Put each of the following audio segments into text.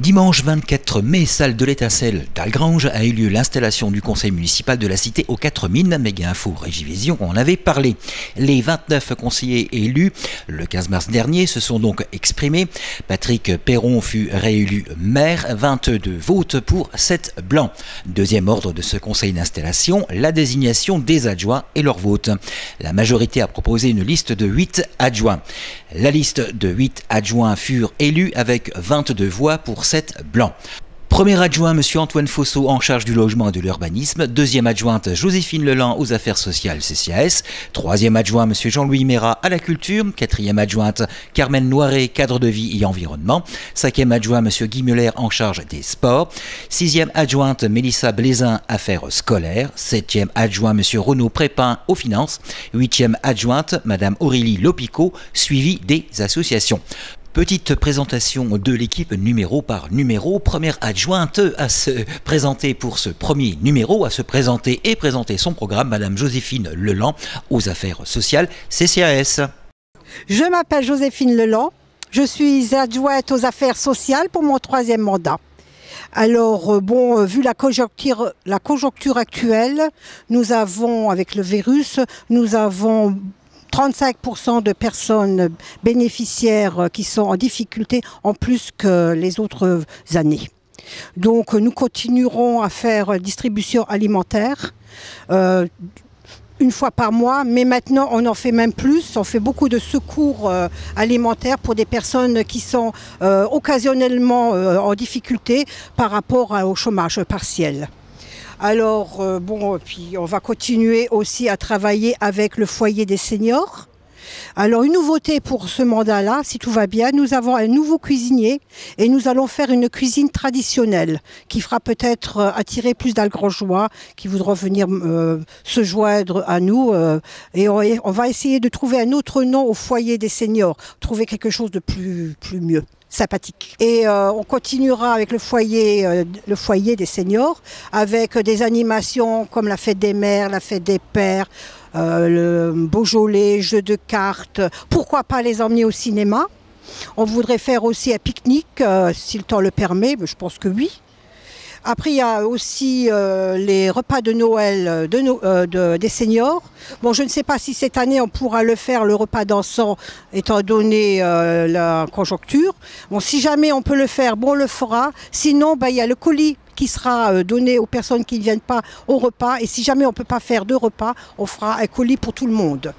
Dimanche 24 mai, salle de l'Étincelle d'Algrange, a eu lieu l'installation du conseil municipal de la cité aux 4 mines. Méga Info Régivision en avait parlé. Les 29 conseillers élus le 15 mars dernier se sont donc exprimés. Patrick Perron fut réélu maire, 22 votes pour 7 blancs. Deuxième ordre de ce conseil d'installation, la désignation des adjoints et leur vote. La majorité a proposé une liste de 8 adjoints. La liste de 8 adjoints furent élus avec 22 voix pour 7 blancs. Premier adjoint, M. Antoine Fosso, en charge du logement et de l'urbanisme. Deuxième adjointe, Joséphine Leland, aux affaires sociales CCAS. Troisième adjoint, M. Jean-Louis Mérat, à la culture. Quatrième adjointe, Carmen Noiret, cadre de vie et environnement. Cinquième adjoint, M. Guy Muller, en charge des sports. Sixième adjointe, Mélissa Blaisin, affaires scolaires. Septième adjoint, M. Renaud Prépin, aux finances. Huitième adjointe, Mme Aurélie Lopico, suivi des associations. Petite présentation de l'équipe numéro par numéro. Première adjointe à se présenter pour ce premier numéro, à se présenter et présenter son programme, Madame Joséphine Leland, aux affaires sociales CCAS. Je m'appelle Joséphine Leland, je suis adjointe aux affaires sociales pour mon 3e mandat. Alors, vu la conjoncture actuelle, nous avons, avec le virus, nous avons 35% de personnes bénéficiaires qui sont en difficulté en plus que les autres années. Donc nous continuerons à faire distribution alimentaire une fois par mois, mais maintenant on en fait même plus. On fait beaucoup de secours alimentaires pour des personnes qui sont occasionnellement en difficulté par rapport au chômage partiel. Alors, puis on va continuer aussi à travailler avec le foyer des seniors. Alors, une nouveauté pour ce mandat-là, si tout va bien, nous avons un nouveau cuisinier et nous allons faire une cuisine traditionnelle qui fera peut-être attirer plus d'Algrangeois qui voudront venir se joindre à nous. Et on va essayer de trouver un autre nom au foyer des seniors, trouver quelque chose de plus mieux. Sympathique. Et on continuera avec le foyer des seniors, avec des animations comme la fête des mères, la fête des pères, le Beaujolais, jeux de cartes. Pourquoi pas les emmener au cinéma? On voudrait faire aussi un pique-nique, si le temps le permet, mais je pense que oui. Après, il y a aussi les repas de Noël des seniors. Bon, je ne sais pas si cette année on pourra le faire, le repas dansant, étant donné la conjoncture. Bon, si jamais on peut le faire, on le fera. Sinon, il y a le colis qui sera donné aux personnes qui ne viennent pas au repas. Et si jamais on ne peut pas faire de repas, on fera un colis pour tout le monde.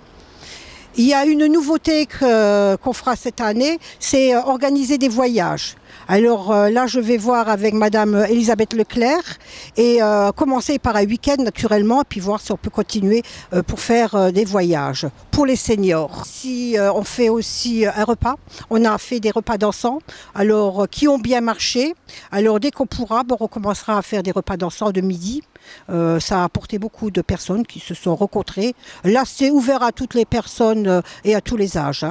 Il y a une nouveauté qu'on fera cette année, c'est organiser des voyages. Alors là, je vais voir avec Madame Elisabeth Leclerc et commencer par un week-end naturellement, puis voir si on peut continuer pour faire des voyages pour les seniors. Si on fait aussi un repas, on a fait des repas dansants, alors qui ont bien marché. Alors dès qu'on pourra, on recommencera à faire des repas dansants de midi. Ça a apporté beaucoup de personnes qui se sont rencontrées. Là, c'est ouvert à toutes les personnes et à tous les âges.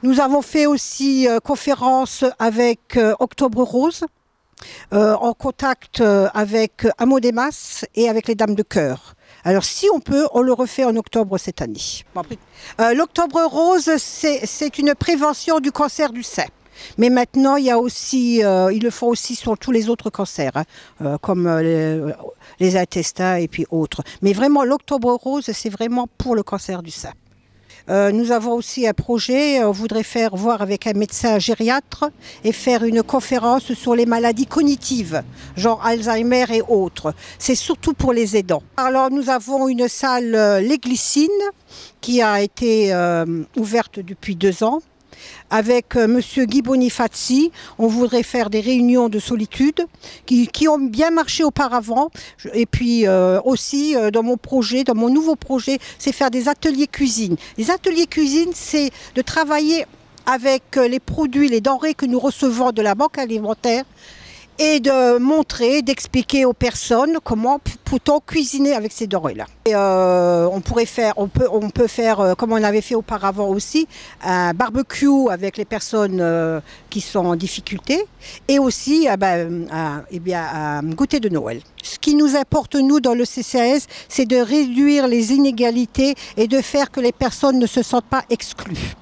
Nous avons fait aussi conférence avec Octobre Rose, en contact avec Amodémas et avec les Dames de Cœur. Alors si on peut, on le refait en octobre cette année. L'Octobre Rose, c'est une prévention du cancer du sein. Mais maintenant, il y a aussi, ils le font aussi sur tous les autres cancers, comme les intestins et puis autres. Mais vraiment, l'Octobre Rose, c'est vraiment pour le cancer du sein. Nous avons aussi un projet, on voudrait voir avec un médecin gériatre et faire une conférence sur les maladies cognitives, genre Alzheimer et autres. C'est surtout pour les aidants. Alors nous avons une salle, Les Glycines, qui a été ouverte depuis 2 ans. Avec Monsieur Guy Bonifazi, on voudrait faire des réunions de solitude qui ont bien marché auparavant. Et puis aussi, dans mon nouveau projet, c'est faire des ateliers cuisine. Les ateliers cuisine, c'est de travailler avec les produits, les denrées que nous recevons de la banque alimentaire et de montrer, d'expliquer aux personnes comment peut-on cuisiner avec ces denrées-là. On peut faire, comme on avait fait auparavant aussi, un barbecue avec les personnes qui sont en difficulté et aussi un goûter de Noël. Ce qui nous importe, nous, dans le CCAS, c'est de réduire les inégalités et de faire que les personnes ne se sentent pas exclues.